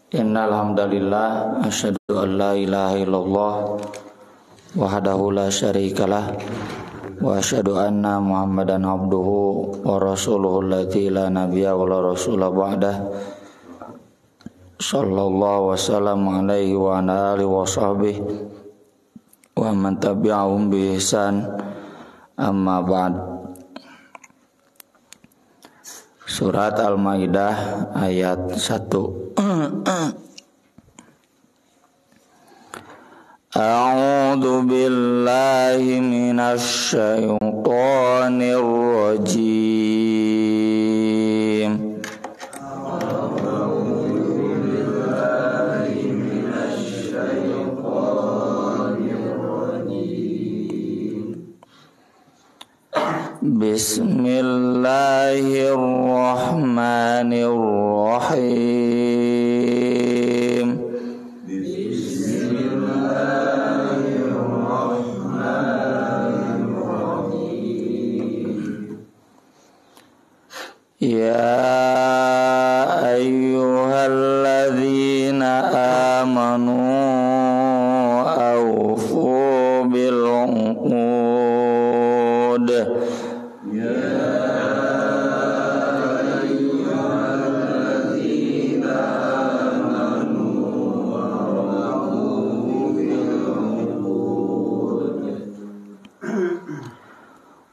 Innal hamdalillah asyhadu an la ilaha illallah wahdahu la syarikalah wa asyhadu anna Muhammadan abduhu wa rasuluhu allati la nabiyya wa la rasula ba'dah. Sallallahu wasallam alaihi wa ala alihi wa sahbihi wa man tabi'ahum bi ihsan, amma ba'd. Surat Al-Maidah ayat 1. A'udzu billahi minasy syaithanir rajim. Bismillahirrahmanirrahim. Ya ayyuhalladzina amanu awfu bil uqud.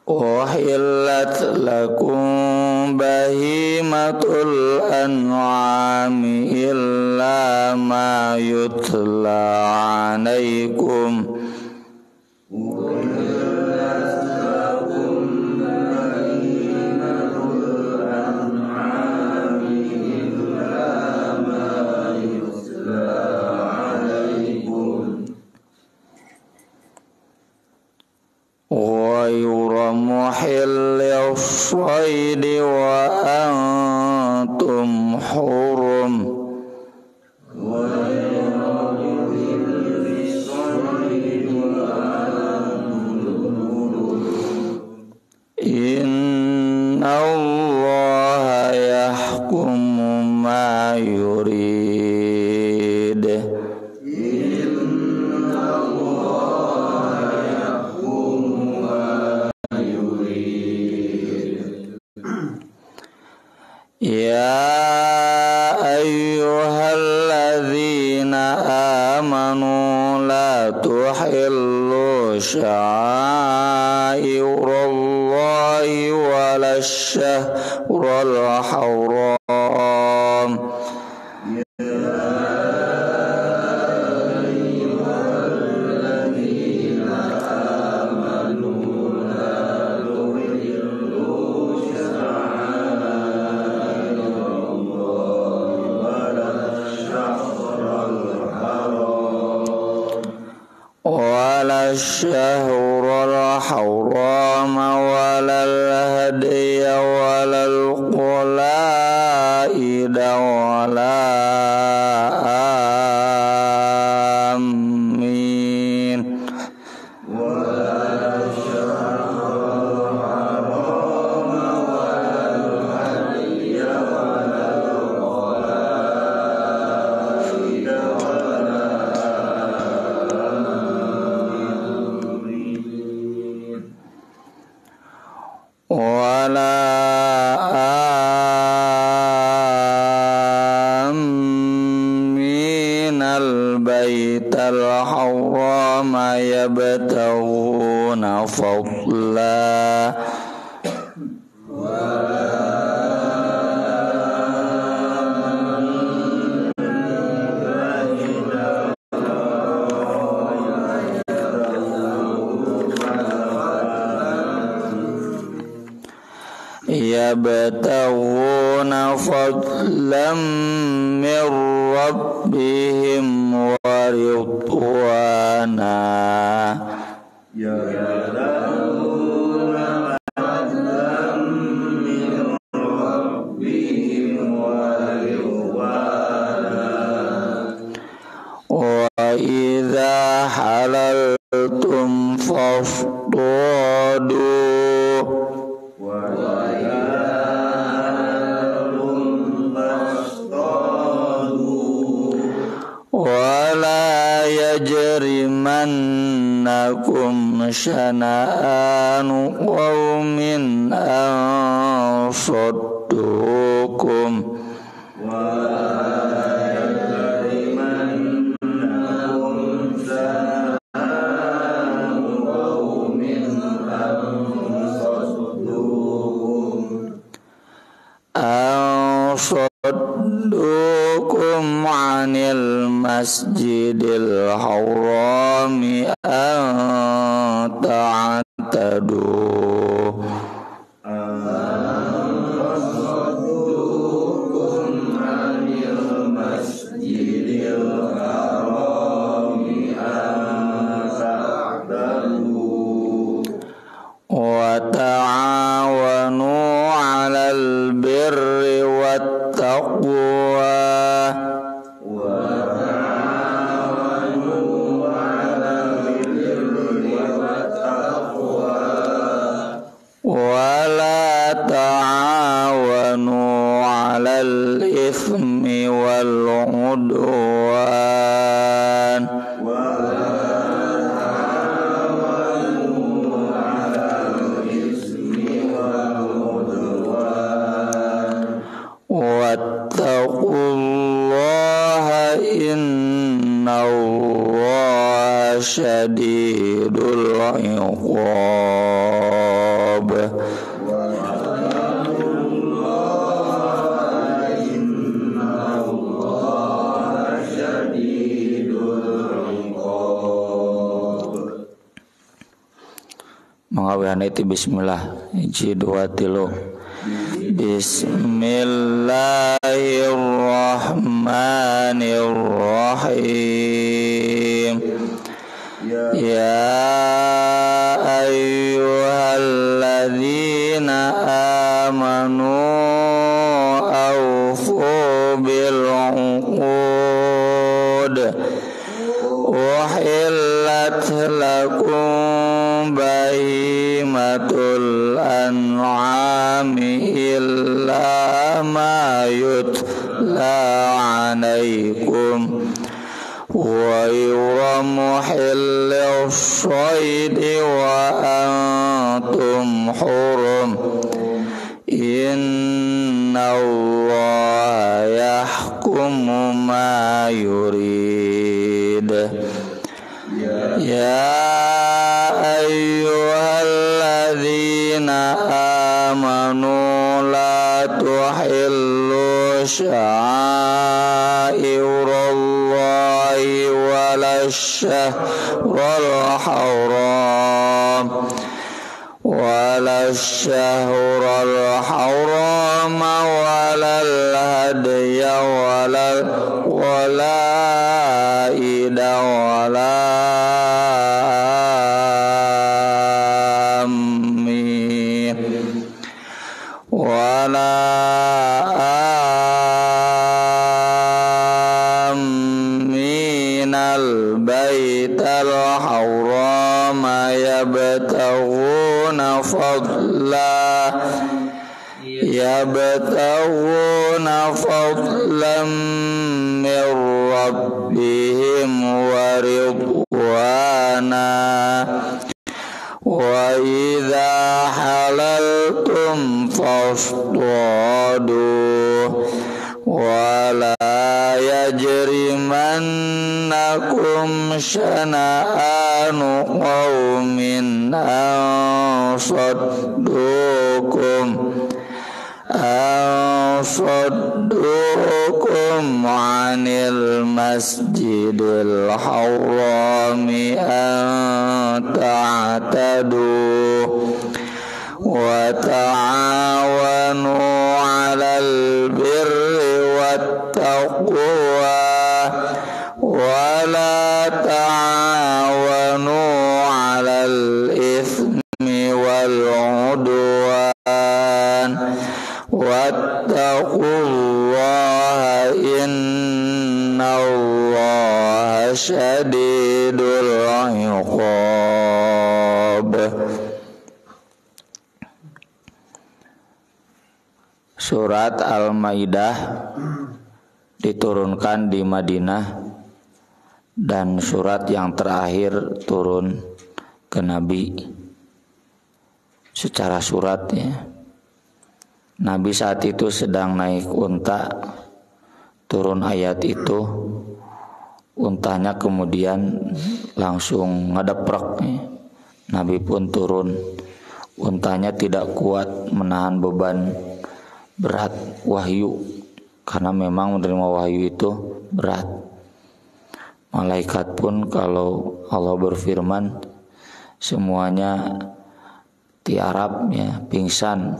Uhillat lakum bahimatul an'ami illa ma yutla alaikum. Wa yuramu hillis saydi wa antum hurum. Inna Allaha yahkumu ma yurid. Ya ayyuhalladzina amanu la tuhillu sya'airallahi walasyahrul haram. Syahrul haram walal hadiya walal qalaida wala amin. Wala aminal baital harama yabtawuna fadla. Yabtawuna fadlam min rabbihim wa ridwana. Yabtawuna fadlam min rabbihim wa ridwana. Wa idza halaltum fasdadu. yajrimannakum syana'anu qaumin an saddukum saddukum 'anil masjidil harami an ta'tadu wa ta'awanu 'alal birri wat taqwa wa la ta'awanu 'alal itsmi wal 'udwan wattaqullaha innallaha syadidul 'iqab. Mangawihana itu bismillah hiji dua tilu. Bismillahirrahmanirrahim. Ya ayyuhalladzina amanu awfu bil 'uqud uhillat lakum bahimatul an'ami illa ma yutla 'alaikum wa yuramu hillis shaidi wa antum hurum innallaha yahkumu ma yurid. Ya ayyuhalladzina amanu la tuhillu sya'irallahi wala syahral haram walal hadiya wala ida wala aminal baital harama yabtaghuna fadlan min rabbihim wa ridwana wa idza halaltum fasdadu wa la yajrimannakum syana'anu qaumin an saddukum 'anil masjidil harami an ta'tadu wa ta'awanu 'alal birri wat taqwa wa la ta'awanu 'alal itsmi wal 'udwan wattaqullaha innallaha syadidul 'iqab. Surat Al-Maidah diturunkan di Madinah dan surat yang terakhir turun ke Nabi secara surat ya. Nabi saat itu sedang naik unta, turun ayat itu, untanya kemudian langsung ngedeprek ya. Nabi pun turun, untanya tidak kuat menahan beban berat wahyu, karena memang menerima wahyu itu berat. Malaikat pun kalau Allah berfirman semuanya tiarap ya, pingsan.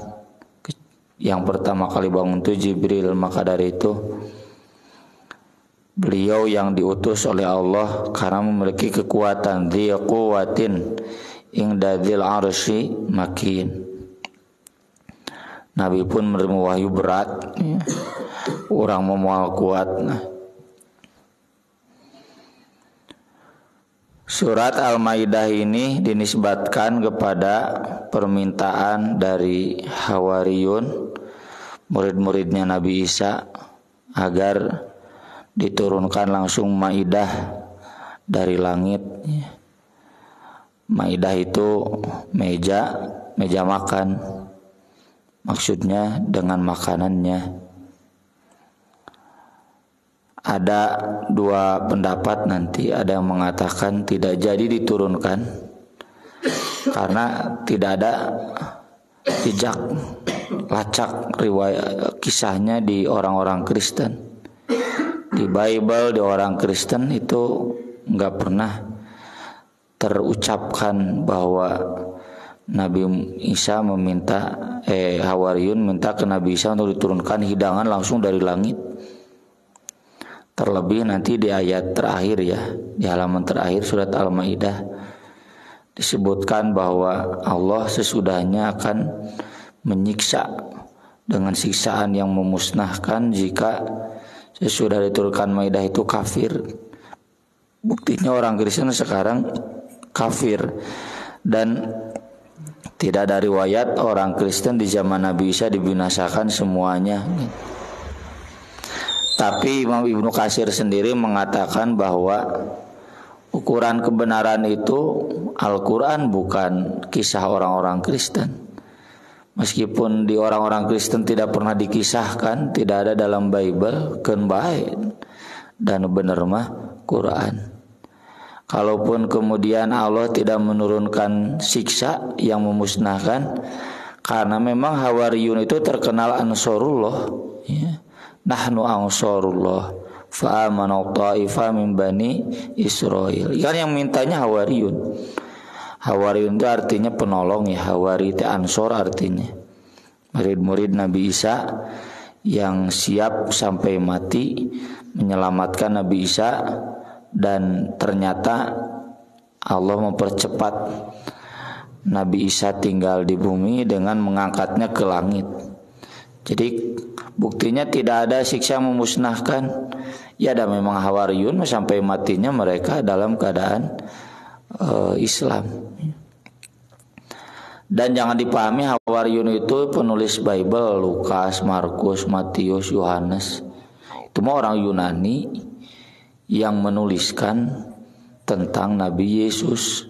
Yang pertama kali bangun itu Jibril, maka dari itu beliau yang diutus oleh Allah karena memiliki kekuatan dziquwatin indadzil arsy makin. Nabi pun menerima wahyu berat ya. Orang memual kuat. Surat Al-Maidah ini dinisbatkan kepada permintaan dari Hawariyun, murid-muridnya Nabi Isa, agar diturunkan langsung Maidah dari langit. Maidah itu meja makan, maksudnya dengan makanannya. Ada dua pendapat nanti, ada yang mengatakan tidak jadi diturunkan karena tidak ada jejak lacak riwayat kisahnya di orang-orang Kristen. Di Bible di orang Kristen itu nggak pernah terucapkan bahwa Nabi Isa meminta Hawariyun minta ke Nabi Isa untuk diturunkan hidangan langsung dari langit. Terlebih nanti di ayat terakhir ya, di halaman terakhir surat Al-Maidah disebutkan bahwa Allah sesudahnya akan menyiksa dengan siksaan yang memusnahkan jika sesudah diturunkan Maidah itu kafir. Buktinya orang Kristen sekarang kafir, dan tidak ada riwayat orang Kristen di zaman Nabi Isa dibinasakan semuanya. Tapi Imam Ibnu Katsir sendiri mengatakan bahwa ukuran kebenaran itu Al-Quran, bukan kisah orang-orang Kristen. Meskipun di orang-orang Kristen tidak pernah dikisahkan, tidak ada dalam Bible, keun bae dan bener mah Quran. Kalaupun kemudian Allah tidak menurunkan siksa yang memusnahkan, karena memang Hawariyun itu terkenal Ansarullah ya. Nahnu ansarullah fa amana ta'ifa min bani Israil. Kan yang mintanya Hawariyun. Hawariyun itu artinya penolong ya, Hawari itu ansor artinya. Murid-murid Nabi Isa yang siap sampai mati menyelamatkan Nabi Isa, dan ternyata Allah mempercepat Nabi Isa tinggal di bumi dengan mengangkatnya ke langit. Jadi buktinya tidak ada siksa memusnahkan. Ya, ada memang Hawariyun sampai matinya mereka dalam keadaan Islam. Dan jangan dipahami Hawariyun itu penulis Bible, Lukas, Markus, Matius, Yohanes. Itu mah orang Yunani yang menuliskan tentang Nabi Yesus.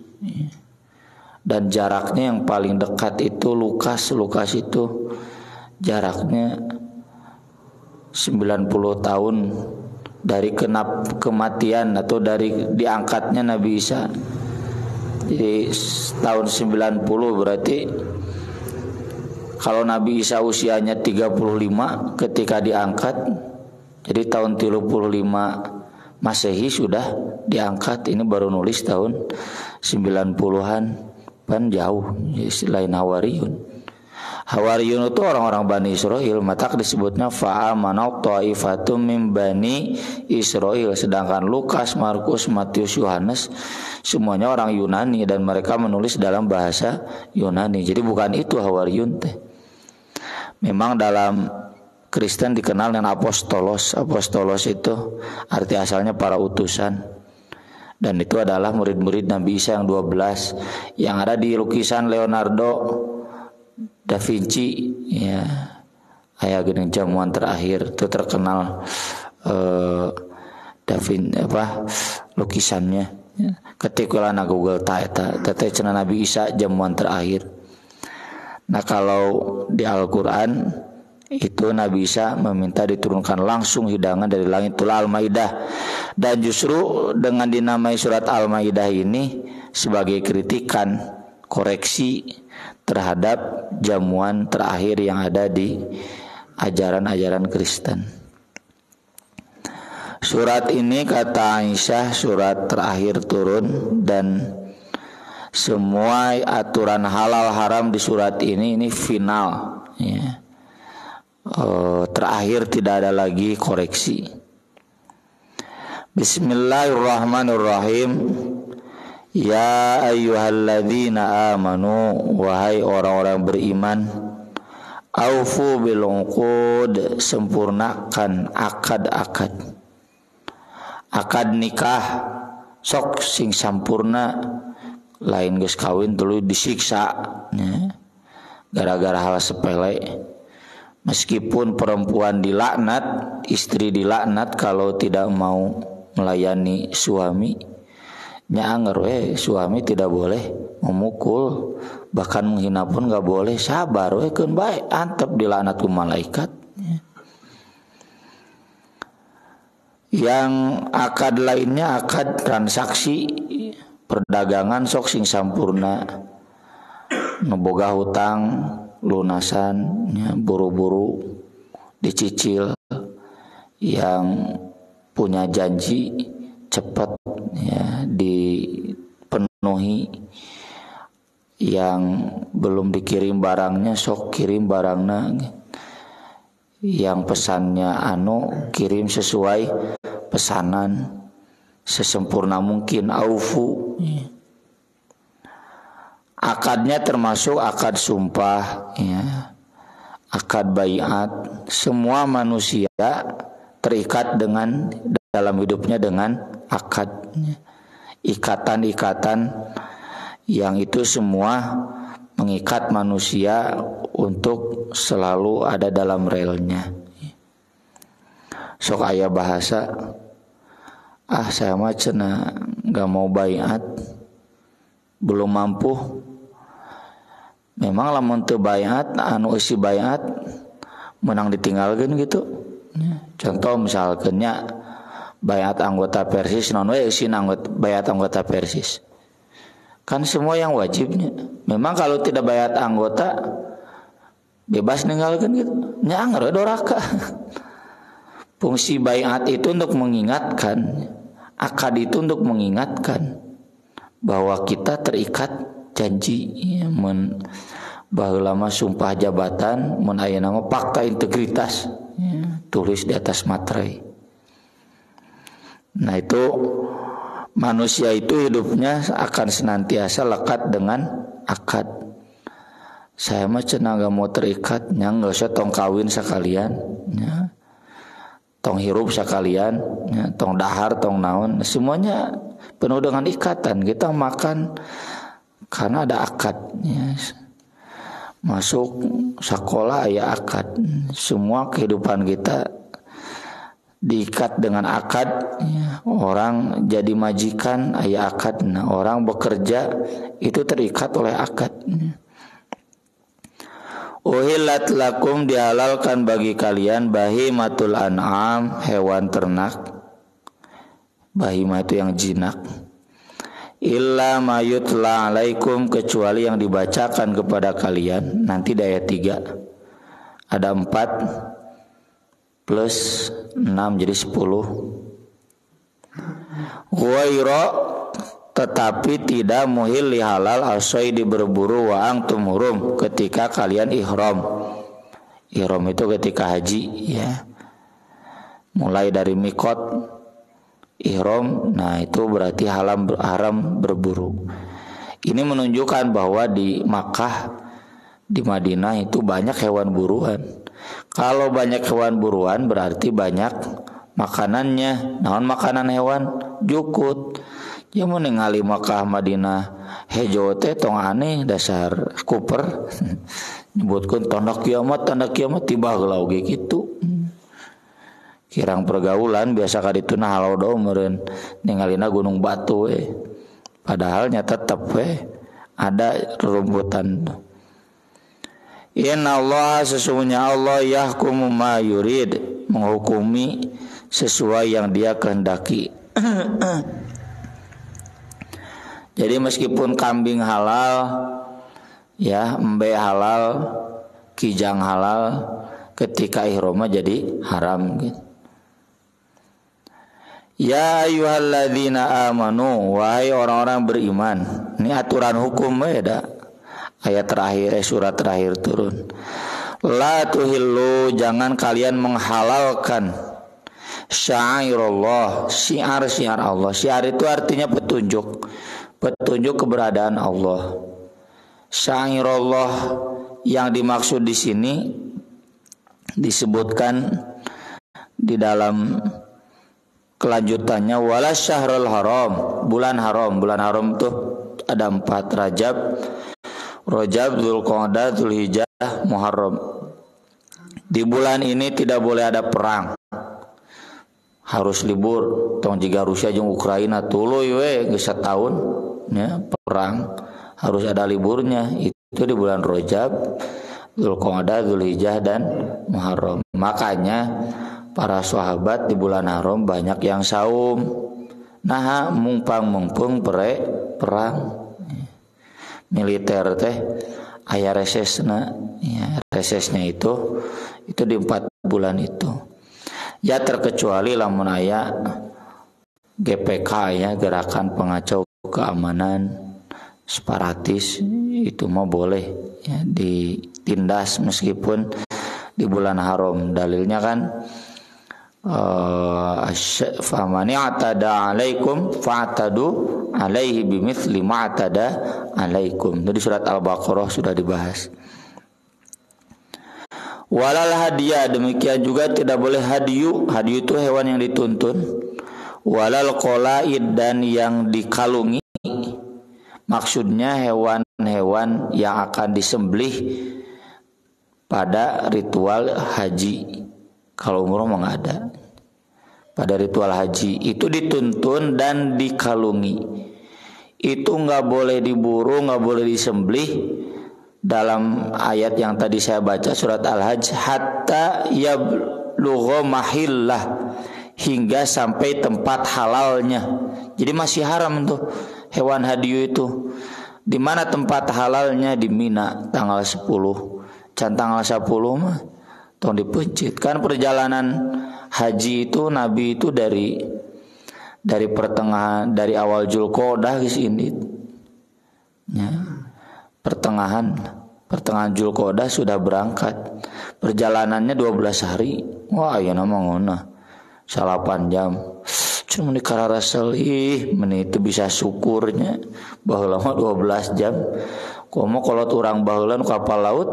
Dan jaraknya yang paling dekat itu Lukas itu jaraknya 90 tahun dari kematian atau dari diangkatnya Nabi Isa. Jadi tahun 90 berarti kalau Nabi Isa usianya 35 ketika diangkat, jadi tahun 35 Masehi sudah diangkat. Ini baru nulis tahun 90-an, kan jauh. Jadi lain Hawariyun. Hawariyun itu orang-orang Bani Israel, maka disebutnya fa'amana ta'ifatum min Bani Israel. Sedangkan Lukas, Markus, Matius, Yohanes semuanya orang Yunani dan mereka menulis dalam bahasa Yunani. Jadi bukan itu Hawariyun teh. Memang dalam Kristen dikenal dengan apostolos. Apostolos itu arti asalnya para utusan. Dan itu adalah murid-murid Nabi Isa yang 12 yang ada di lukisan Leonardo Da Vinci ya, ayah gini jamuan terakhir itu terkenal lukisannya. Ketika na Google eta teteh cenah Nabi Isa jamuan terakhir. Nah kalau di Al-Quran itu Nabi Isa meminta diturunkan langsung hidangan dari langit, itulah Al-Maidah. Dan justru dengan dinamai surat Al-Maidah ini sebagai kritikan, koreksi terhadap jamuan terakhir yang ada di ajaran-ajaran Kristen. Surat ini kata Aisyah surat terakhir turun, dan semua aturan halal haram di surat ini final, ya. Terakhir, tidak ada lagi koreksi. Bismillahirrahmanirrahim. Ya ayyuhalladzina amanu, wahai orang-orang beriman, aufu bil uqud, sempurnakan akad-akad. Akad nikah sok sing sampurna, lain geus kawin tuluy disiksa, ya. Gara-gara hal sepele. Meskipun perempuan dilaknat, istri dilaknat kalau tidak mau melayani suami, nyanger suami tidak boleh memukul, bahkan menghina pun gak boleh, sabar keun bae, antep dilaknat ku malaikat. Yang akad lainnya akad transaksi perdagangan sok sing sampurna, ngeboga hutang lunasan, ya, buru-buru dicicil, yang punya janji cepat, ya, dipenuhi, yang belum dikirim barangnya sok kirim barangnya, yang pesannya kirim sesuai pesanan sesempurna mungkin. Aufu, akadnya termasuk akad sumpah, ya, akad baiat. Semua manusia terikat dengan dalam hidupnya dengan akad, ikatan-ikatan yang itu semua mengikat manusia untuk selalu ada dalam relnya. Sok aya bahasa, saya mah cenah gak mau baiat, belum mampu. Memang lamun teu baiat, anu isi baiat menang ditinggalkeun gitu. Contoh misalkan nya baiat anggota Persis, non we isi baiat anggota Persis. Kan semua yang wajibnya. Memang kalau tidak baiat anggota bebas ninggalkeun gitu. Nya anger doraka. Fungsi baiat itu untuk mengingatkan, akad itu untuk mengingatkan bahwa kita terikat janji, ya, baheula mah sumpah jabatan, mun ayeuna mah fakta integritas, ya, tulis di atas materai. Nah itu manusia itu hidupnya akan senantiasa lekat dengan akad. Saya mah cenah gak mau terikat, nya gak usah tong kawin sekalian, ya. Tong hirup sekalian, ya, tong dahar, tong naon, semuanya penuh dengan ikatan. Kita makan karena ada akad, ya. Masuk sekolah ya akad. Semua kehidupan kita diikat dengan akad, ya. Orang jadi majikan aya akad. Nah, orang bekerja itu terikat oleh akad, ya. Uhillat lakum, dihalalkan bagi kalian bahimatul an'am, hewan ternak. Bahimah itu yang jinak. Illa mayutla alaikum, kecuali yang dibacakan kepada kalian. Nanti di ayat 3 ada 4 plus 6 jadi 10. Ghaira, tetapi tidak muhil li halal asai berburu wa antum hurum, ketika kalian ihram. Ihram itu ketika haji, ya. Mulai dari mikot ihram, nah itu berarti haram berburu. Ini menunjukkan bahwa di Makkah, di Madinah itu banyak hewan buruan. Kalau banyak hewan buruan berarti banyak makanannya. Naon makanan hewan? Jukut. Ya mau ningali Makkah Madinah hejo teh tong aneh dasar kuper. Nyebutkeun tanda kiamat tiba heula oge kitu. kirang pergaulan biasa ka dituna halau do meureun ningalina gunung batu we. Padahal nya tetep we ada rerumputan. Inna Allah sesungguhnya Allah yahkumu ma yurid menghukumi sesuai yang dia kehendaki. Jadi meskipun kambing halal, ya embe halal, kijang halal, ketika ihram jadi haram gitu. Ya ayyuhalladzina amanu, wahai orang-orang beriman. Ini aturan hukum beda. Ayat terakhir surat terakhir turun. La tuhillu, jangan kalian menghalalkan syairullah, syiar-syiar Allah. Syiar itu artinya petunjuk. Petunjuk keberadaan Allah. Syairullah yang dimaksud di sini disebutkan di dalam kelanjutannya wala syahrul haram, bulan haram. Bulan haram itu ada 4, Rajab, Dzulqa'dah, Dzulhijjah, Muharram. Di bulan ini tidak boleh ada perang. Harus libur. Tong jiga Rusia jeung Ukraina tuluy we geus sataun nya perang. Harus ada liburnya. Itu di bulan Rajab, Dzulqa'dah, Dzulhijjah dan Muharram. Makanya para sahabat di bulan haram banyak yang saum. Nah, mumpung perang. Militer teh aya resesna, ya, resesnya itu di 4 bulan itu. Ya terkecuali lamun aya GPK ya, gerakan pengacau keamanan separatis, itu mah boleh ya ditindas meskipun di bulan haram. Dalilnya kan famani atada alaikum fa'tadu alaihi bimithli ma atada alaikum. Jadi surat Al-Baqarah sudah dibahas. Walal hadiah, demikian juga tidak boleh hadiyu. Hadiyu itu hewan yang dituntun. Walal qolaid, dan yang dikalungi. Maksudnya hewan-hewan yang akan disembelih pada ritual haji. Kalau umroh mah nggak ada. Pada ritual haji itu dituntun dan dikalungi. Itu nggak boleh diburu, nggak boleh disembelih. Dalam ayat yang tadi saya baca surat Al-Hajj, hatta yablugha mahillah, hingga sampai tempat halalnya. Jadi masih haram tuh hewan hadiyu itu. Di mana tempat halalnya? Di Mina tanggal 10. Can tanggal 10 mah tong dipencit. Kan perjalanan haji itu Nabi itu dari pertengahan, dari awal Dzulqa'dah ke sini. Ya. Pertengahan Dzulqa'dah sudah berangkat. Perjalanannya 12 hari. Wah, ya nama ngona. 8 jam. Cuma di kararasel menit itu bisa syukurnya baheula mah 12 jam. Komo kolot urang baheula kapal laut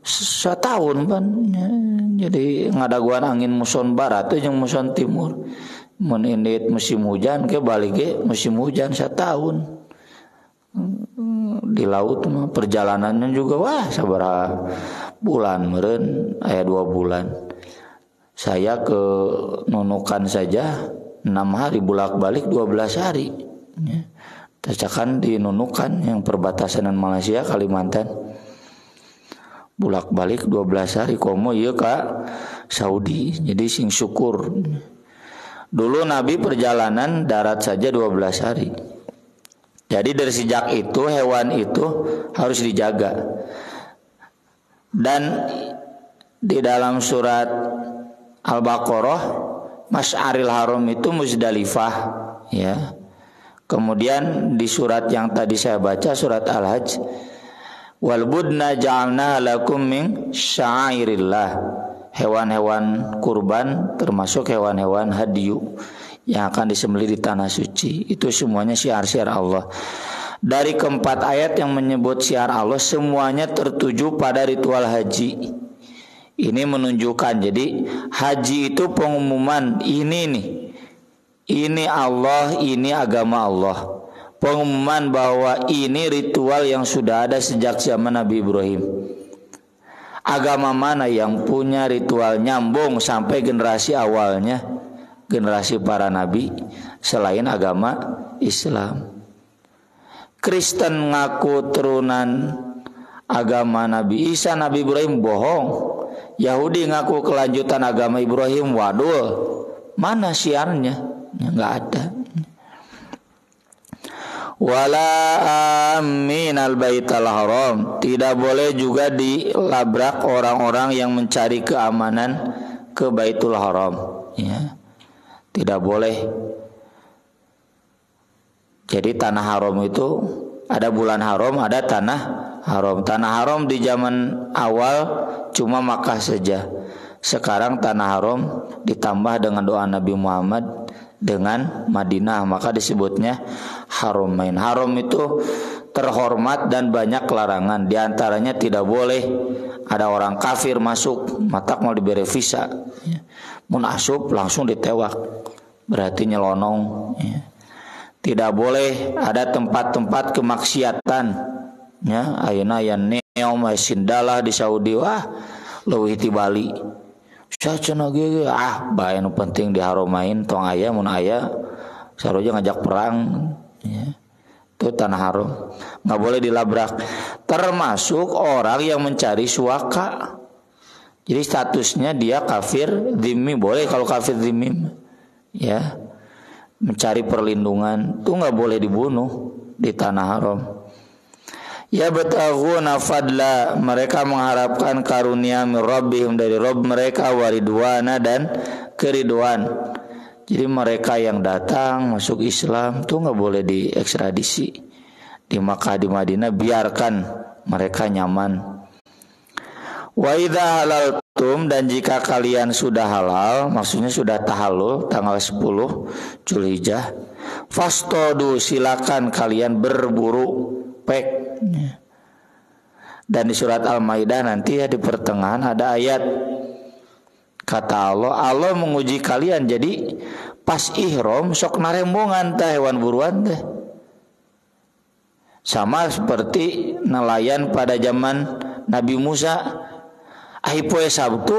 setahun pan. Jadi ngadaguan angin muson barat jeung muson timur. Mun indit musim hujan ke balik ge musim hujan setahun. Di laut mah perjalanannya juga wah sabaraha bulan meureun aya 2 bulan. Saya ke Nunukan saja 6 hari, bolak-balik 12 hari. Ya. Tacakan di Nunukan yang perbatasan dengan Malaysia, Kalimantan. Bolak-balik 12 hari komo ieu ka Saudi. Jadi sing syukur. Dulu Nabi perjalanan darat saja 12 hari. Jadi dari sejak itu hewan itu harus dijaga. Dan di dalam surat Al-Baqarah, Masy'aril Haram itu Muzdalifah, ya. Kemudian di surat yang tadi saya baca, surat Al-Hajj, wal budna ja'alna lakum min sya'airillah. Hewan-hewan kurban termasuk hewan-hewan hadiyu yang akan disembelih di tanah suci. Itu semuanya syiar-syiar Allah. Dari keempat ayat yang menyebut syiar Allah, semuanya tertuju pada ritual haji. Ini menunjukkan, jadi haji itu pengumuman ini nih, ini Allah, ini agama Allah. Pengumuman bahwa ini ritual yang sudah ada sejak zaman Nabi Ibrahim. Agama mana yang punya ritual nyambung sampai generasi awalnya, generasi para nabi, selain agama Islam? Kristen ngaku turunan agama Nabi Isa, Nabi Ibrahim, bohong. Yahudi ngaku kelanjutan agama Ibrahim, wadul. Mana siarnya? Nggak ada. Wala aminal baital haram, tidak boleh juga dilabrak orang-orang yang mencari keamanan ke Baitul Haram, ya. Tidak boleh. Jadi tanah haram itu ada bulan haram, ada tanah haram. Tanah haram di zaman awal cuma Makkah saja. Sekarang tanah haram ditambah dengan doa Nabi Muhammad dengan Madinah, maka disebutnya Haramain. Haram itu terhormat dan banyak larangan. Di antaranya tidak boleh ada orang kafir masuk, matak mau diberi visa. Mun asup langsung ditewak, berarti nyelonong. Tidak boleh ada tempat-tempat kemaksiatan. Ya, ayeuna aya neom sindalah di Saudi, wah leuwih ti Bali. Sacenah ge bae nu penting di Haramain tong aya mun aya saroja ngajak perang, ya. Itu tanah haram, nggak boleh dilabrak. Termasuk orang yang mencari suaka. Jadi statusnya dia kafir dhimmi, boleh kalau kafir dhimmi, ya, mencari perlindungan, itu nggak boleh dibunuh di tanah haram. Ya bataghuna fadla, mereka mengharapkan karunia min rabbihim, dari Rabb mereka, waridwana, dan keriduan. Jadi mereka yang datang masuk Islam tuh nggak boleh diekstradisi di Makkah, di Madinah, biarkan mereka nyaman. Wa idza halaltum, dan jika kalian sudah halal, maksudnya sudah tahallul tanggal 10 Zulhijjah, fastodu, silakan kalian berburu pek. Dan di surat Al-Maidah nanti ya di pertengahan ada ayat kata Allah menguji kalian. Jadi pas ihram sok narembongan teh hewan buruan teh, sama seperti nelayan pada zaman Nabi Musa. Ai poe Sabtu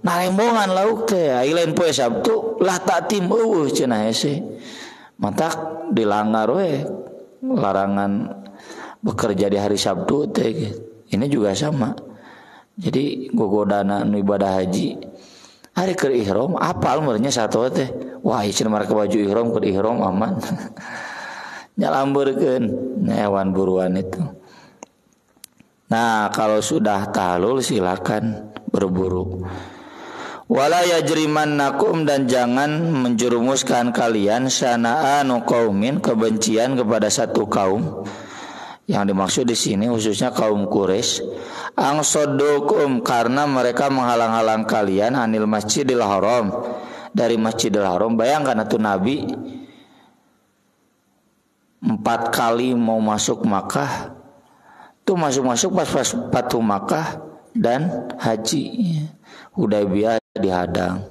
narembongan lauk teh, ai lain poe Sabtu lah tatim eueuh cenah hese. Matak dilanggar we larangan bekerja di hari Sabtu teh. Ini juga sama. Jadi gogodana nu ibadah haji hari keur ihram apal merenya satu teh. Wah ieu marek baju ihram keur ihram aman. Nyalambeurkeun hewan buruan itu. Nah, kalau sudah tahallul silakan berburu. Wala yajrimannakum, dan jangan menjerumuskan kalian sana'anu qaumin, kebencian kepada satu kaum. Yang dimaksud di sini khususnya kaum Quraisy, angsodukum, karena mereka menghalang-halang kalian anil Masjidil Haram, dari Masjidil Haram. Bayangkan atuh Nabi 4 kali mau masuk Makkah, tuh masuk-masuk pas Fatu Makkah dan haji. Hudaybiyah dihadang.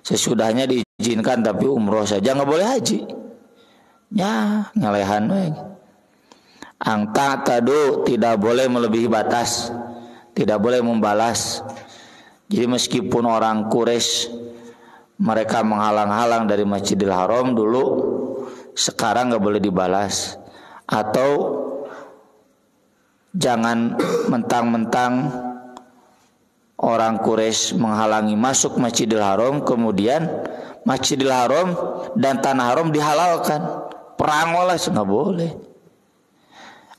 Sesudahnya diizinkan tapi umroh saja, nggak boleh haji. Ya ngalehan we. Angta tadu, tidak boleh melebihi batas, tidak boleh membalas. Jadi meskipun orang Quraisy mereka menghalang-halang dari Masjidil Haram dulu, sekarang nggak boleh dibalas. Atau jangan mentang-mentang orang Quraisy menghalangi masuk Masjidil Haram, kemudian Masjidil Haram dan tanah haram dihalalkan, perang oleh, nggak boleh.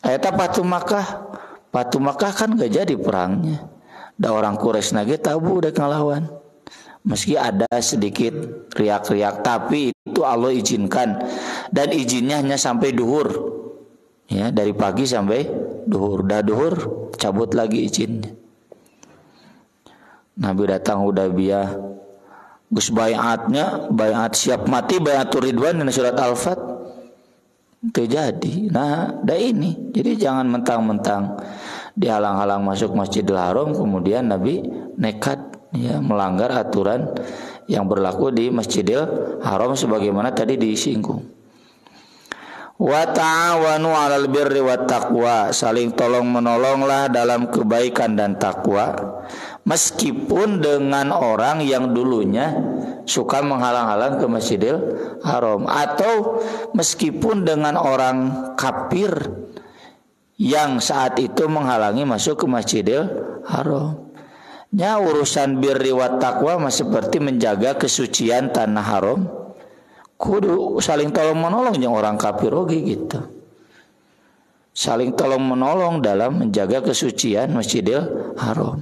Eta Fatu Makkah kan gak jadi perangnya. Da orang Quraisy nage tabu dek ngelawan. Meski ada sedikit riak-riak, tapi itu Allah izinkan, dan izinnya hanya sampai duhur. Ya, dari pagi sampai duhur. Dah duhur cabut lagi izinnya. Nabi datang Hudaybiyah, gus baiatnya, baiat siap mati, baiatur ridwan di surat Al-Fat. Terjadi. Nah, dah ini. Jadi jangan mentang-mentang dihalang-halang masuk Masjidil Haram kemudian Nabi nekat, ya, melanggar aturan yang berlaku di Masjidil Haram sebagaimana tadi disinggung. Wa ta'awanu 'alal birri wat taqwa, saling tolong menolonglah dalam kebaikan dan takwa, meskipun dengan orang yang dulunya suka menghalang-halang ke Masjidil Haram, atau meskipun dengan orang kafir yang saat itu menghalangi masuk ke Masjidil Haram. Ya, urusan birri wat taqwa masih seperti menjaga kesucian tanah haram, kudu saling tolong menolong yang orang kafir oge gitu. Saling tolong menolong dalam menjaga kesucian Masjidil Haram.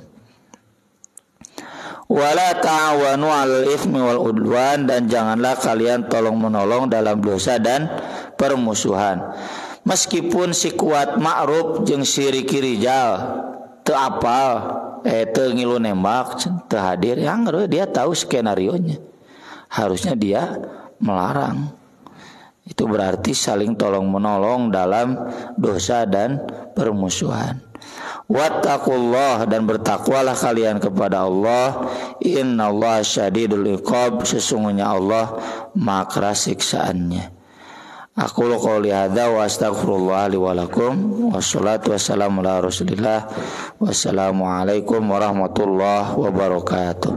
Wala ta'awanu 'alal itsmi wal udwan, dan janganlah kalian tolong menolong dalam dosa dan permusuhan. Meskipun si kuat ma'ruf jeung si Riki Rijal teu apal, teu ngilu nembak, teu hadir, yang dia tahu skenarionya. Harusnya dia melarang. Itu berarti saling tolong menolong dalam dosa dan permusuhan. Wattaqullah, dan bertakwalah kalian kepada Allah. Innallaha syadidul iqab, sesungguhnya Allah maha keras siksaannya. Aku qouli hadza wa astaghfirullah li wa lakum, wassalatu wassalamu ala Rasulillah. Wassalamualaikum warahmatullahi wabarakatuh.